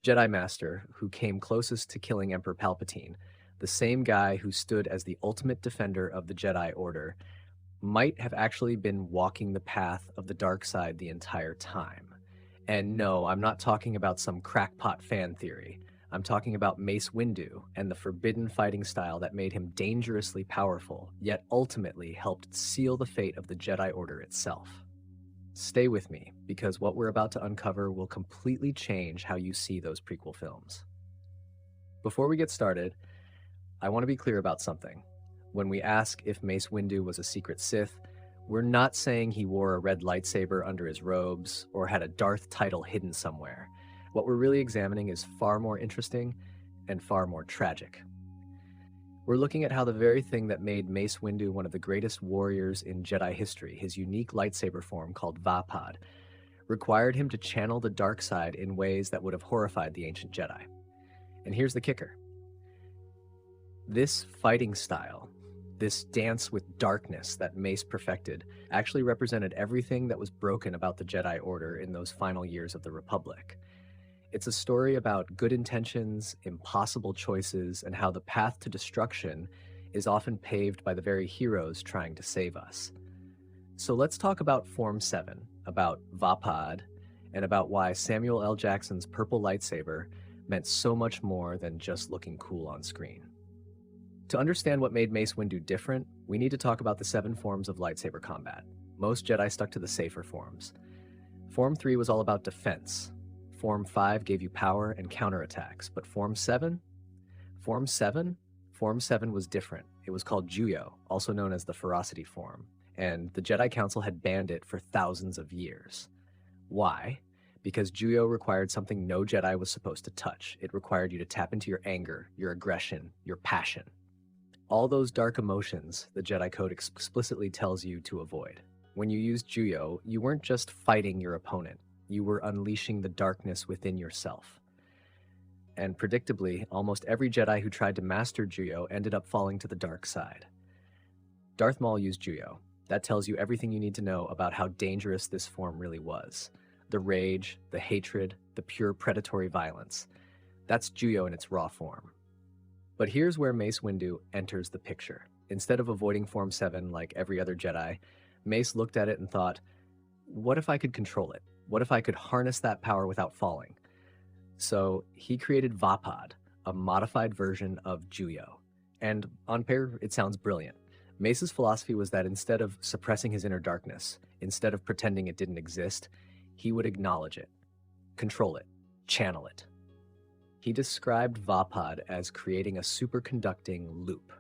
Jedi Master, who came closest to killing Emperor Palpatine, the same guy who stood as the ultimate defender of the Jedi Order, might have actually been walking the path of the dark side the entire time. And no, I'm not talking about some crackpot fan theory. I'm talking about Mace Windu and the forbidden fighting style that made him dangerously powerful, yet ultimately helped seal the fate of the Jedi Order itself. Stay with me, because what we're about to uncover will completely change how you see those prequel films. Before we get started, I want to be clear about something. When we ask if Mace Windu was a secret Sith, we're not saying he wore a red lightsaber under his robes or had a Darth title hidden somewhere. What we're really examining is far more interesting and far more tragic. We're looking at how the very thing that made Mace Windu one of the greatest warriors in Jedi history, his unique lightsaber form called Vaapad, required him to channel the dark side in ways that would have horrified the ancient Jedi. And here's the kicker. This fighting style, this dance with darkness that Mace perfected, actually represented everything that was broken about the Jedi Order in those final years of the Republic. It's a story about good intentions, impossible choices, and how the path to destruction is often paved by the very heroes trying to save us. So let's talk about Form VII, about Vaapad, and about why Samuel L. Jackson's purple lightsaber meant so much more than just looking cool on screen. To understand what made Mace Windu different, we need to talk about the 7 forms of lightsaber combat. Most Jedi stuck to the safer forms. Form 3 was all about defense. Form 5 gave you power and counterattacks, but Form 7 was different. It was called Juyo, also known as the Ferocity form, and the Jedi Council had banned it for thousands of years. Why? Because Juyo required something no Jedi was supposed to touch. It required you to tap into your anger, your aggression, your passion. All those dark emotions the Jedi Code explicitly tells you to avoid. When you used Juyo, you weren't just fighting your opponent. You were unleashing the darkness within yourself. And predictably, almost every Jedi who tried to master Juyo ended up falling to the dark side. Darth Maul used Juyo. That tells you everything you need to know about how dangerous this form really was. The rage, the hatred, the pure predatory violence. That's Juyo in its raw form. But here's where Mace Windu enters the picture. Instead of avoiding Form 7 like every other Jedi, Mace looked at it and thought, what if I could control it? What if I could harness that power without falling? So he created Vaapad, a modified version of Juyo. And on paper, it sounds brilliant. Mace's philosophy was that instead of suppressing his inner darkness, instead of pretending it didn't exist, he would acknowledge it, control it, channel it. He described Vaapad as creating a superconducting loop.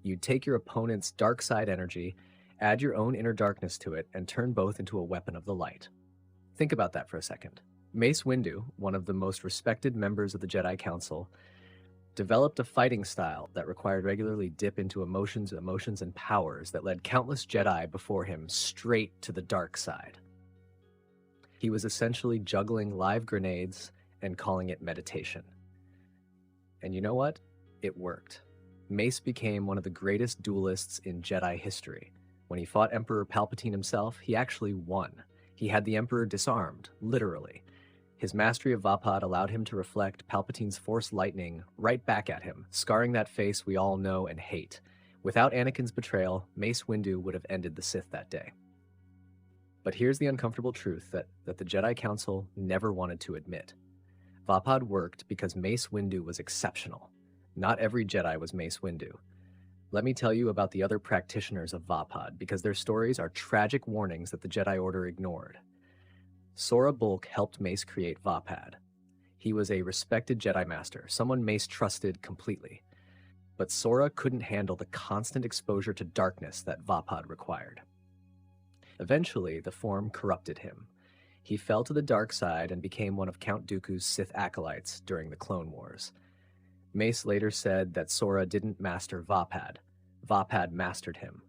You'd take your opponent's dark side energy, add your own inner darkness to it, and turn both into a weapon of the light. Think about that for a second. Mace Windu, one of the most respected members of the Jedi Council, developed a fighting style that required regularly dip into emotions, and powers that led countless Jedi before him straight to the dark side. He was essentially juggling live grenades and calling it meditation. And you know what? It worked. Mace became one of the greatest duelists in Jedi history. When he fought Emperor Palpatine himself, he actually won. He had the Emperor disarmed, literally. His mastery of Vaapad allowed him to reflect Palpatine's Force lightning right back at him, scarring that face we all know and hate. Without Anakin's betrayal, Mace Windu would have ended the Sith that day. But here's the uncomfortable truth that the Jedi Council never wanted to admit. Vaapad worked because Mace Windu was exceptional. Not every Jedi was Mace Windu. Let me tell you about the other practitioners of Vaapad, because their stories are tragic warnings that the Jedi Order ignored. Sora Bulq helped Mace create Vaapad. He was a respected Jedi Master, someone Mace trusted completely. But Sora couldn't handle the constant exposure to darkness that Vaapad required. Eventually, the form corrupted him. He fell to the dark side and became one of Count Dooku's Sith acolytes during the Clone Wars. Mace later said that Sora didn't master Vaapad. Vaapad mastered him.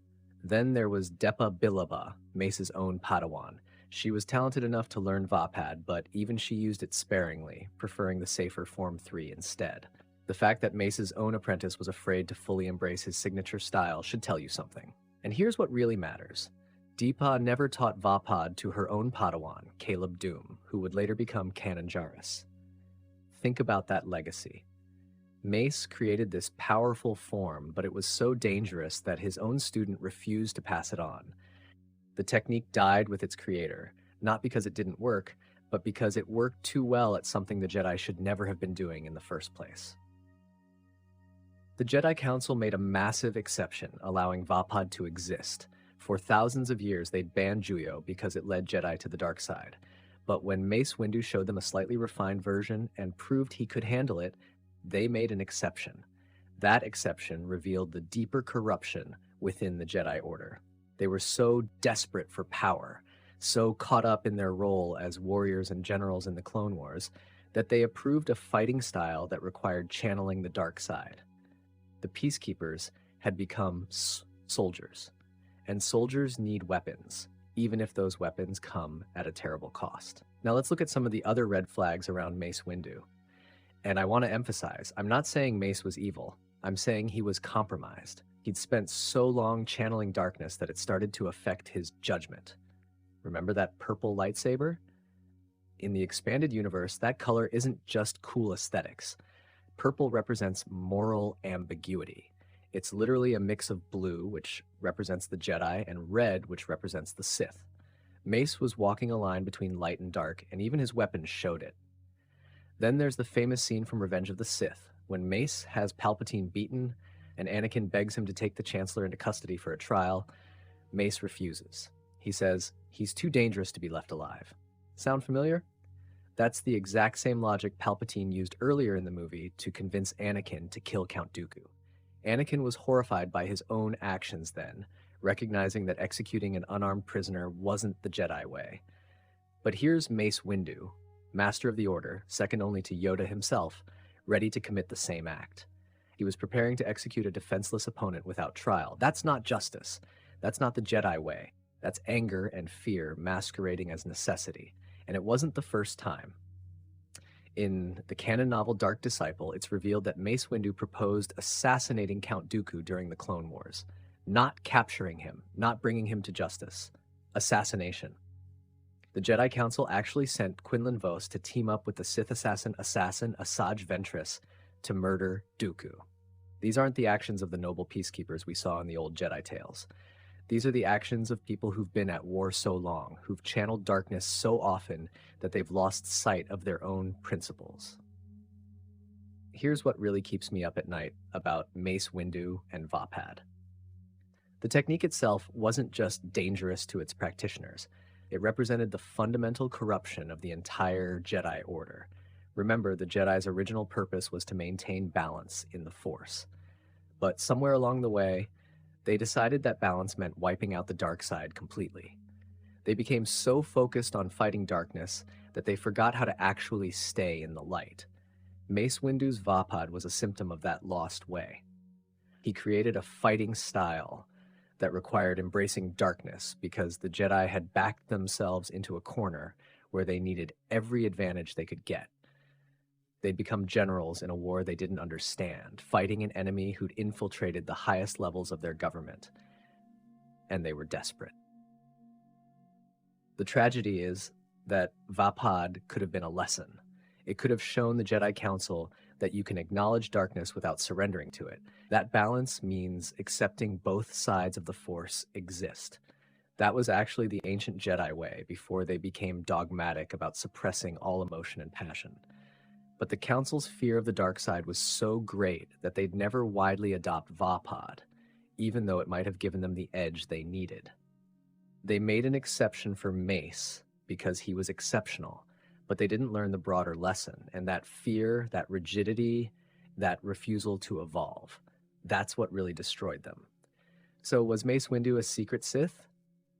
Then there was Depa Billaba, Mace's own Padawan. She was talented enough to learn Vaapad, but even she used it sparingly, preferring the safer Form 3 instead. The fact that Mace's own apprentice was afraid to fully embrace his signature style should tell you something. And here's what really matters. Depa never taught Vaapad to her own Padawan, Caleb Doom, who would later become Kanan Jarrus. think about that legacy. Mace created this powerful form, but it was so dangerous that his own student refused to pass it on. The technique died with its creator, not because it didn't work, but because it worked too well at something the Jedi should never have been doing in the first place. The Jedi Council made a massive exception, allowing Vaapad to exist. For thousands of years, they'd banned Juyo because it led Jedi to the dark side. But when Mace Windu showed them a slightly refined version and proved he could handle it, they made an exception. That exception revealed the deeper corruption within the Jedi Order. They were so desperate for power, so caught up in their role as warriors and generals in the Clone Wars, that they approved a fighting style that required channeling the dark side. The Peacekeepers had become soldiers, and soldiers need weapons, even if those weapons come at a terrible cost. Now let's look at some of the other red flags around Mace Windu. And I want to emphasize, I'm not saying Mace was evil. I'm saying he was compromised. He'd spent so long channeling darkness that it started to affect his judgment. Remember that purple lightsaber? In the expanded universe, that color isn't just cool aesthetics. Purple represents moral ambiguity. It's literally a mix of blue, which represents the Jedi, and red, which represents the Sith. Mace was walking a line between light and dark, and even his weapons showed it. Then there's the famous scene from Revenge of the Sith, when Mace has Palpatine beaten, and Anakin begs him to take the Chancellor into custody for a trial. Mace refuses. He says, he's too dangerous to be left alive. Sound familiar? That's the exact same logic Palpatine used earlier in the movie to convince Anakin to kill Count Dooku. Anakin was horrified by his own actions then, recognizing that executing an unarmed prisoner wasn't the Jedi way. But here's Mace Windu, Master of the Order, second only to Yoda himself, ready to commit the same act. He was preparing to execute a defenseless opponent without trial. That's not justice. That's not the Jedi way. That's anger and fear masquerading as necessity. And it wasn't the first time. In the canon novel Dark Disciple, it's revealed that Mace Windu proposed assassinating Count Dooku during the Clone Wars. Not capturing him, not bringing him to justice. Assassination. The Jedi Council actually sent Quinlan Vos to team up with the Sith assassin Asajj Ventress to murder Dooku. These aren't the actions of the noble peacekeepers we saw in the old Jedi tales. These are the actions of people who've been at war so long, who've channeled darkness so often that they've lost sight of their own principles. Here's what really keeps me up at night about Mace Windu and Vaapad. The technique itself wasn't just dangerous to its practitioners. It represented the fundamental corruption of the entire Jedi Order. Remember, the Jedi's original purpose was to maintain balance in the Force. But somewhere along the way, they decided that balance meant wiping out the dark side completely. They became so focused on fighting darkness that they forgot how to actually stay in the light. Mace Windu's Vaapad was a symptom of that lost way. He created a fighting style that required embracing darkness because the Jedi had backed themselves into a corner where they needed every advantage they could get. They'd become generals in a war they didn't understand, fighting an enemy who'd infiltrated the highest levels of their government. And they were desperate. The tragedy is that Vaapad could have been a lesson. It could have shown the Jedi Council that you can acknowledge darkness without surrendering to it. That balance means accepting both sides of the Force exist. That was actually the ancient Jedi way before they became dogmatic about suppressing all emotion and passion. But the Council's fear of the dark side was so great that they'd never widely adopt Vaapad, even though it might have given them the edge they needed. They made an exception for Mace because he was exceptional, but they didn't learn the broader lesson, and that fear, that rigidity, that refusal to evolve, that's what really destroyed them. So was Mace Windu a secret Sith?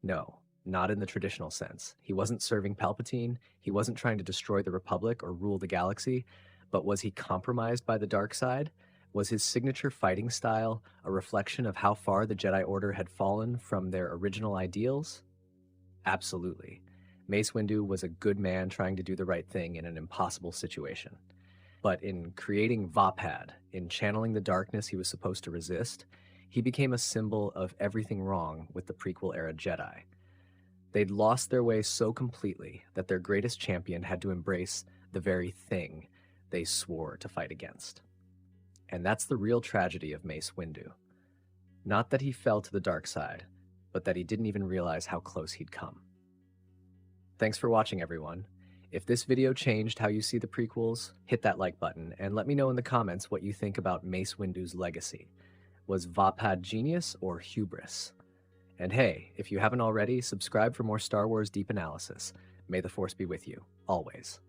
No. Not in the traditional sense. He wasn't serving Palpatine, he wasn't trying to destroy the Republic or rule the galaxy, but was he compromised by the dark side? Was his signature fighting style a reflection of how far the Jedi Order had fallen from their original ideals? Absolutely. Mace Windu was a good man trying to do the right thing in an impossible situation. But in creating Vaapad, in channeling the darkness he was supposed to resist, he became a symbol of everything wrong with the prequel-era Jedi. They'd lost their way so completely that their greatest champion had to embrace the very thing they swore to fight against. And that's the real tragedy of Mace Windu. Not that he fell to the dark side, but that he didn't even realize how close he'd come. Thanks for watching, everyone. If this video changed how you see the prequels, hit that like button and let me know in the comments what you think about Mace Windu's legacy. Was Vaapad genius or hubris? And hey, if you haven't already, subscribe for more Star Wars deep analysis. May the Force be with you, always.